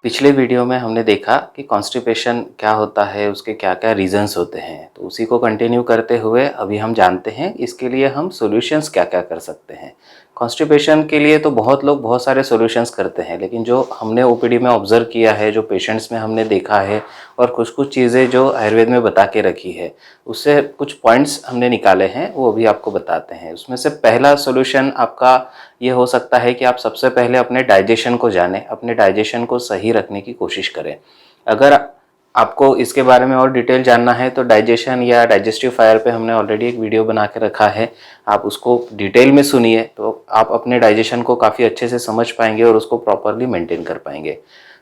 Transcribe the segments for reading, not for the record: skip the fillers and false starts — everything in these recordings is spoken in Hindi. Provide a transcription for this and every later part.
पिछले वीडियो में हमने देखा कि कॉन्स्टिपेशन क्या होता है, उसके क्या क्या रीजंस होते हैं। तो उसी को कंटिन्यू करते हुए अभी हम जानते हैं इसके लिए हम सॉल्यूशंस क्या क्या कर सकते हैं। कॉन्स्टिपेशन के लिए तो बहुत लोग बहुत सारे सॉल्यूशंस करते हैं, लेकिन जो हमने ओपीडी में ऑब्जर्व किया है, जो पेशेंट्स में हमने देखा है और कुछ कुछ चीज़ें जो आयुर्वेद में बता के रखी है, उससे कुछ पॉइंट्स हमने निकाले हैं, वो अभी आपको बताते हैं। उसमें से पहला सॉल्यूशन आपका ये हो सकता है कि आप सबसे पहले अपने डाइजेशन को जानें, अपने डाइजेशन को सही रखने की कोशिश करें। अगर आपको इसके बारे में और डिटेल जानना है तो डाइजेशन या डाइजेस्टिव फायर पे हमने ऑलरेडी एक वीडियो बना के रखा है, आप उसको डिटेल में सुनिए तो आप अपने डाइजेशन को काफ़ी अच्छे से समझ पाएंगे और उसको प्रॉपरली मेंटेन कर पाएंगे।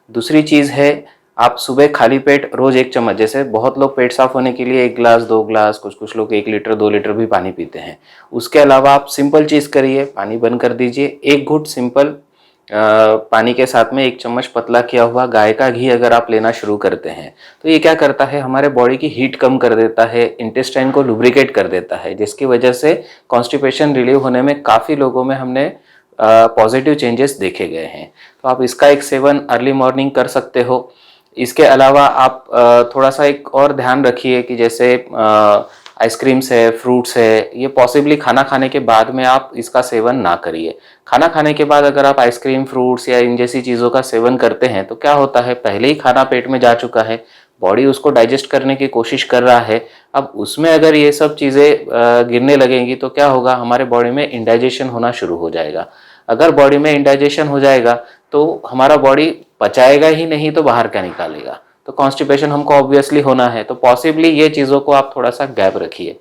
दूसरी चीज़ है, आप सुबह खाली पेट रोज़ 1 चम्मच, जैसे बहुत लोग पेट साफ होने के लिए 1 गिलास 2 गिलास, कुछ कुछ लोग 1 लीटर 2 लीटर भी पानी पीते हैं। उसके अलावा आप सिंपल चीज़ करिए, पानी बंद कर दीजिए, 1 घूंट सिंपल पानी के साथ में 1 चम्मच पतला किया हुआ गाय का घी अगर आप लेना शुरू करते हैं तो ये क्या करता है, हमारे बॉडी की हीट कम कर देता है, इंटेस्टाइन को लुब्रिकेट कर देता है, जिसकी वजह से कॉन्स्टिपेशन रिलीव होने में काफ़ी लोगों में हमने पॉजिटिव चेंजेस देखे गए हैं। तो आप इसका एक सेवन अर्ली मॉर्निंग कर सकते हो। इसके अलावा आप थोड़ा सा एक और ध्यान रखिए कि जैसे आइसक्रीम्स है, फ्रूट्स है, ये पॉसिबली खाना खाने के बाद में आप इसका सेवन ना करिए। खाना खाने के बाद अगर आप आइसक्रीम, फ्रूट्स या इन जैसी चीज़ों का सेवन करते हैं तो क्या होता है, पहले ही खाना पेट में जा चुका है, बॉडी उसको डाइजेस्ट करने की कोशिश कर रहा है। अब उसमें अगर ये सब चीज़ें गिरने लगेंगी तो क्या होगा, हमारे बॉडी में इंडाइजेशन होना शुरू हो जाएगा। अगर बॉडी में इंडाइजेशन हो जाएगा तो हमारा बॉडी पचाएगा ही नहीं तो बाहर क्या निकालेगा। तो कॉन्स्टिपेशन हमको ऑब्वियसली होना है, तो पॉसिबली ये चीज़ों को आप थोड़ा सा गैप रखिए।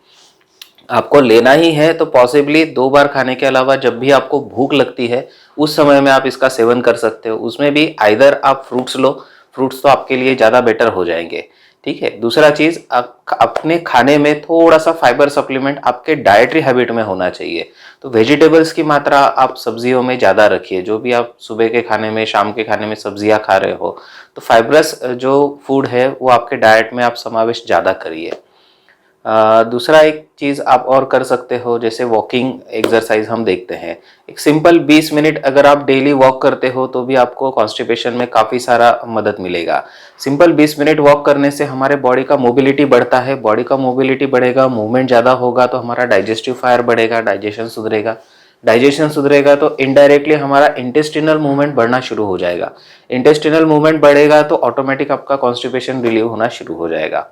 आपको लेना ही है तो पॉसिबली 2 बार खाने के अलावा जब भी आपको भूख लगती है उस समय में आप इसका सेवन कर सकते हो। उसमें भी आइदर आप फ्रूट्स लो, फ्रूट्स तो आपके लिए ज़्यादा बेटर हो जाएंगे। ठीक है। दूसरा चीज़, आप अपने खाने में थोड़ा सा फाइबर सप्लीमेंट आपके डाइटरी हैबिट में होना चाहिए। तो वेजिटेबल्स की मात्रा आप सब्जियों में ज़्यादा रखिए। जो भी आप सुबह के खाने में, शाम के खाने में सब्जियां खा रहे हो तो फाइबरस जो फूड है वो आपके डाइट में आप समावेश ज़्यादा करिए। दूसरा एक चीज़ आप और कर सकते हो, जैसे वॉकिंग एक्सरसाइज हम देखते हैं। एक सिंपल 20 मिनट अगर आप डेली वॉक करते हो तो भी आपको कॉन्स्टिपेशन में काफ़ी सारा मदद मिलेगा। सिंपल 20 मिनट वॉक करने से हमारे बॉडी का मोबिलिटी बढ़ता है, बॉडी का मोबिलिटी बढ़ेगा, मूवमेंट ज़्यादा होगा तो हमारा डाइजेस्टिव फायर बढ़ेगा, डाइजेशन सुधरेगा। डाइजेशन सुधरेगा तो इनडायरेक्टली हमारा इंटेस्टिनल मूवमेंट बढ़ना शुरू हो जाएगा। इंटेस्टिनल मूवमेंट बढ़ेगा तो ऑटोमेटिक आपका कॉन्स्टिपेशन रिलीव होना शुरू हो जाएगा।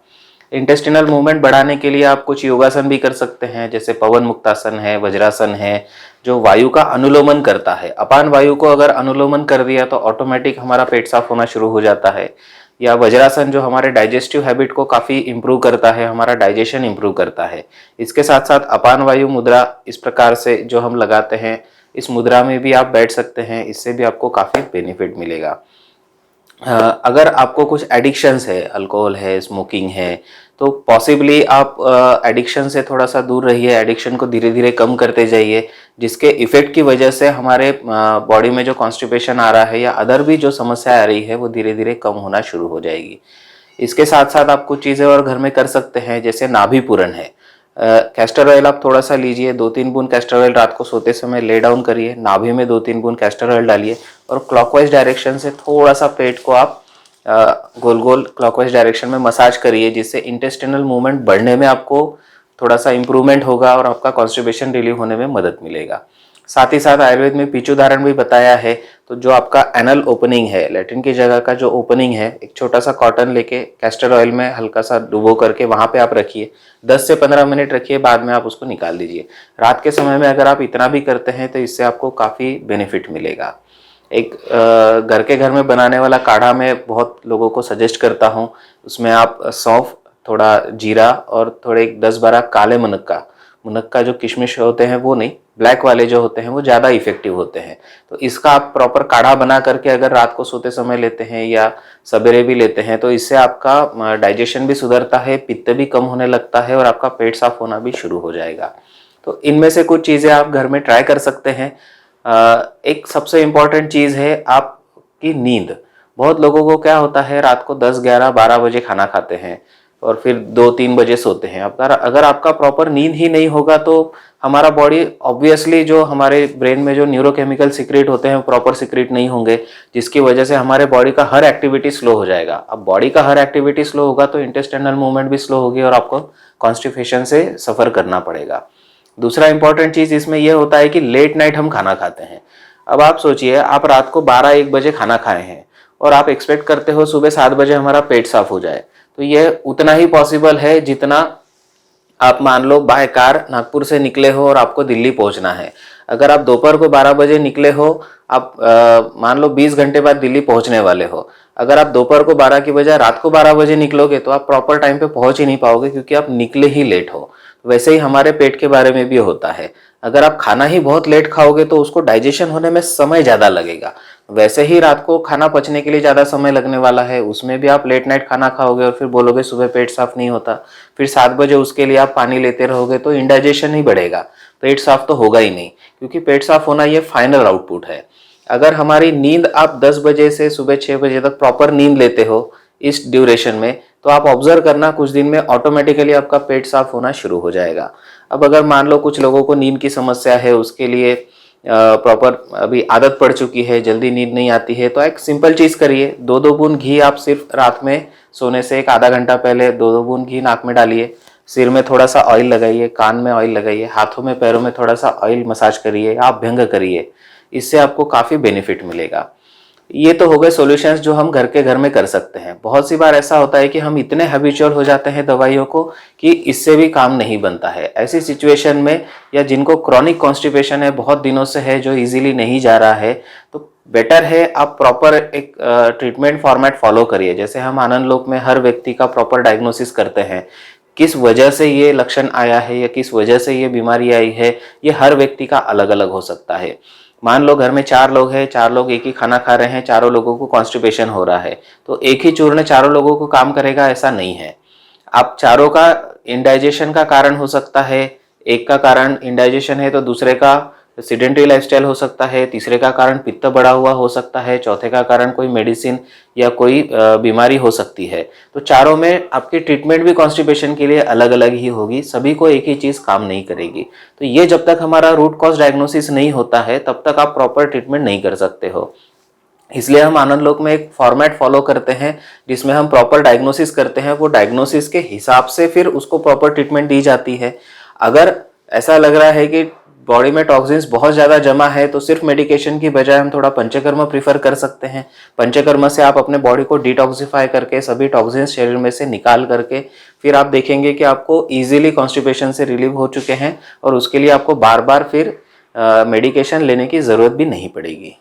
इंटेस्टिनल मूवमेंट बढ़ाने के लिए आप कुछ योगासन भी कर सकते हैं, जैसे पवन मुक्तासन है, वज्रासन है, जो वायु का अनुलोमन करता है। अपान वायु को अगर अनुलोमन कर दिया तो ऑटोमेटिक हमारा पेट साफ होना शुरू हो जाता है। या वज्रासन जो हमारे डाइजेस्टिव हैबिट को काफ़ी इंप्रूव करता है, हमारा डाइजेशन इंप्रूव करता है। इसके साथ साथ अपान वायु मुद्रा इस प्रकार से जो हम लगाते हैं, इस मुद्रा में भी आप बैठ सकते हैं, इससे भी आपको काफ़ी बेनिफिट मिलेगा। अगर आपको कुछ एडिक्शंस है, अल्कोहल है, स्मोकिंग है, तो पॉसिबली आप एडिक्शन से थोड़ा सा दूर रहिए, एडिक्शन को धीरे धीरे कम करते जाइए, जिसके इफेक्ट की वजह से हमारे बॉडी में जो कॉन्स्टिपेशन आ रहा है या अदर भी जो समस्या आ रही है वो धीरे धीरे कम होना शुरू हो जाएगी। इसके साथ साथ आप कुछ चीज़ें और घर में कर सकते हैं, जैसे नाभि पूरण है। कैस्टर ऑयल आप थोड़ा सा लीजिए, 2-3 बूंद कैस्टर ऑयल रात को सोते समय ले डाउन करिए, नाभि में 2-3 बूंद कैस्टर ऑयल डालिए और क्लॉकवाइज डायरेक्शन से थोड़ा सा पेट को आप गोल गोल क्लॉकवाइज डायरेक्शन में मसाज करिए, जिससे इंटेस्टिनल मूवमेंट बढ़ने में आपको थोड़ा सा इंप्रूवमेंट होगा और आपका कॉन्स्टिपेशन रिलीव होने में मदद मिलेगा। साथ ही साथ आयुर्वेद में पीछूधारण भी बताया है। तो जो आपका एनल ओपनिंग है, लैट्रिन की जगह का जो ओपनिंग है, एक छोटा सा कॉटन लेके कैस्टर ऑयल में हल्का सा डुबो करके वहां पे आप रखिए, 10 से 15 मिनट रखिए, बाद में आप उसको निकाल दीजिए। रात के समय में अगर आप इतना भी करते हैं तो इससे आपको काफ़ी बेनिफिट मिलेगा। एक घर में बनाने वाला काढ़ा मैं बहुत लोगों को सजेस्ट करता हूँ। उसमें आप सौंफ, थोड़ा जीरा और थोड़े 10-12 काले मुनक्का, मुनक्का जो किशमिश होते हैं वो नहीं, ब्लैक वाले जो होते हैं वो ज़्यादा इफेक्टिव होते हैं। तो इसका आप प्रॉपर काढ़ा बना करके अगर रात को सोते समय लेते हैं या सवेरे भी लेते हैं तो इससे आपका डाइजेशन भी सुधरता है, पित्त भी कम होने लगता है और आपका पेट साफ होना भी शुरू हो जाएगा। तो इनमें से कुछ चीज़ें आप घर में ट्राई कर सकते हैं। एक सबसे इम्पॉर्टेंट चीज़ है आपकी नींद। बहुत लोगों को क्या होता है, रात को 10, 11, 12 बजे खाना खाते हैं, और फिर 2-3 बजे सोते हैं। अगर आपका प्रॉपर नींद ही नहीं होगा तो हमारा बॉडी ऑब्वियसली जो हमारे ब्रेन में जो न्यूरोकेमिकल सीक्रेट होते हैं प्रॉपर सीक्रेट नहीं होंगे, जिसकी वजह से हमारे बॉडी का हर एक्टिविटी स्लो हो जाएगा। अब बॉडी का हर एक्टिविटी स्लो होगा तो इंटेस्टाइनल मूवमेंट भी स्लो होगी और आपको कॉन्स्टिपेशन से सफ़र करना पड़ेगा। दूसरा इंपॉर्टेंट चीज़ इसमें यह होता है कि लेट नाइट हम खाना खाते हैं। अब आप सोचिए, आप रात को 12-1 बजे खाना खाए हैं और आप एक्सपेक्ट करते हो सुबह 7 बजे हमारा पेट साफ हो जाए, तो यह उतना ही पॉसिबल है जितना आप मान लो बाय कार नागपुर से निकले हो और आपको दिल्ली पहुंचना है। अगर आप दोपहर को 12 बजे निकले हो, आप मान लो 20 घंटे बाद दिल्ली पहुंचने वाले हो। अगर आप दोपहर को 12 की बजाय रात को 12 बजे निकलोगे तो आप प्रॉपर टाइम पे पहुंच ही नहीं पाओगे, क्योंकि आप निकले ही लेट हो। वैसे ही हमारे पेट के बारे में भी होता है। अगर आप खाना ही बहुत लेट खाओगे तो उसको डाइजेशन होने में समय ज़्यादा लगेगा। वैसे ही रात को खाना पचने के लिए ज़्यादा समय लगने वाला है, उसमें भी आप लेट नाइट खाना खाओगे और फिर बोलोगे सुबह पेट साफ नहीं होता, फिर 7 बजे उसके लिए आप पानी लेते रहोगे तो इंडाइजेशन ही बढ़ेगा, पेट साफ तो होगा ही नहीं, क्योंकि पेट साफ होना ये फाइनल आउटपुट है। अगर हमारी नींद आप 10 बजे से सुबह 6 बजे तक प्रॉपर नींद लेते हो इस ड्यूरेशन में, तो आप ऑब्जर्व करना कुछ दिन में ऑटोमेटिकली आपका पेट साफ होना शुरू हो जाएगा। अब अगर मान लो कुछ लोगों को नींद की समस्या है, उसके लिए प्रॉपर अभी आदत पड़ चुकी है, जल्दी नींद नहीं आती है, तो एक सिंपल चीज़ करिए, 2-2 बूंद घी आप सिर्फ रात में सोने से एक आधा घंटा पहले 2-2 बूंद घी नाक में डालिए, सिर में थोड़ा सा ऑयल लगाइए, कान में ऑयल लगाइए, हाथों में पैरों में थोड़ा सा ऑयल मसाज करिए, आप अभ्यंग करिए। इससे आपको काफ़ी बेनिफिट मिलेगा। ये तो हो गए सॉल्यूशंस जो हम घर में कर सकते हैं। बहुत सी बार ऐसा होता है कि हम इतने हैबिचुअल हो जाते हैं दवाइयों को कि इससे भी काम नहीं बनता है। ऐसी सिचुएशन में, या जिनको क्रॉनिक कॉन्स्टिपेशन है, बहुत दिनों से है, जो इजीली नहीं जा रहा है, तो बेटर है आप प्रॉपर एक ट्रीटमेंट फॉर्मेट फॉलो करिए। जैसे हम आनंद लोक में हर व्यक्ति का प्रॉपर डायग्नोसिस करते हैं, किस वजह से ये लक्षण आया है या किस वजह से ये बीमारी आई है, ये हर व्यक्ति का अलग अलग हो सकता है। मान लो घर में 4 लोग हैं, 4 लोग एक ही खाना खा रहे हैं, चारों लोगों को कॉन्स्टिपेशन हो रहा है, तो एक ही चूर्ण चारों लोगों को काम करेगा ऐसा नहीं है। आप चारों का इंडाइजेशन का कारण हो सकता है, एक का कारण इंडाइजेशन है तो दूसरे का सीडेंटरी लाइफस्टाइल हो सकता है, तीसरे का कारण पित्त बढ़ा हुआ हो सकता है, चौथे का कारण कोई मेडिसिन या कोई बीमारी हो सकती है। तो चारों में आपकी ट्रीटमेंट भी कॉन्स्टिपेशन के लिए अलग अलग ही होगी, सभी को एक ही चीज़ काम नहीं करेगी। तो ये जब तक हमारा रूट कॉज डायग्नोसिस नहीं होता है तब तक आप प्रॉपर ट्रीटमेंट नहीं कर सकते हो। इसलिए हम आनंद लोक में एक फॉर्मेट फॉलो करते हैं जिसमें हम प्रॉपर डायग्नोसिस करते हैं, वो डायग्नोसिस के हिसाब से फिर उसको प्रॉपर ट्रीटमेंट दी जाती है। अगर ऐसा लग रहा है कि बॉडी में टॉक्सिन्स बहुत ज़्यादा जमा है तो सिर्फ मेडिकेशन की बजाय हम थोड़ा पंचकर्म प्रीफर कर सकते हैं। पंचकर्म से आप अपने बॉडी को डिटॉक्सिफाई करके सभी टॉक्सिन्स शरीर में से निकाल करके फिर आप देखेंगे कि आपको ईजिली कॉन्स्टिपेशन से रिलीव हो चुके हैं और उसके लिए आपको बार बार फिर मेडिकेशन लेने की ज़रूरत भी नहीं पड़ेगी।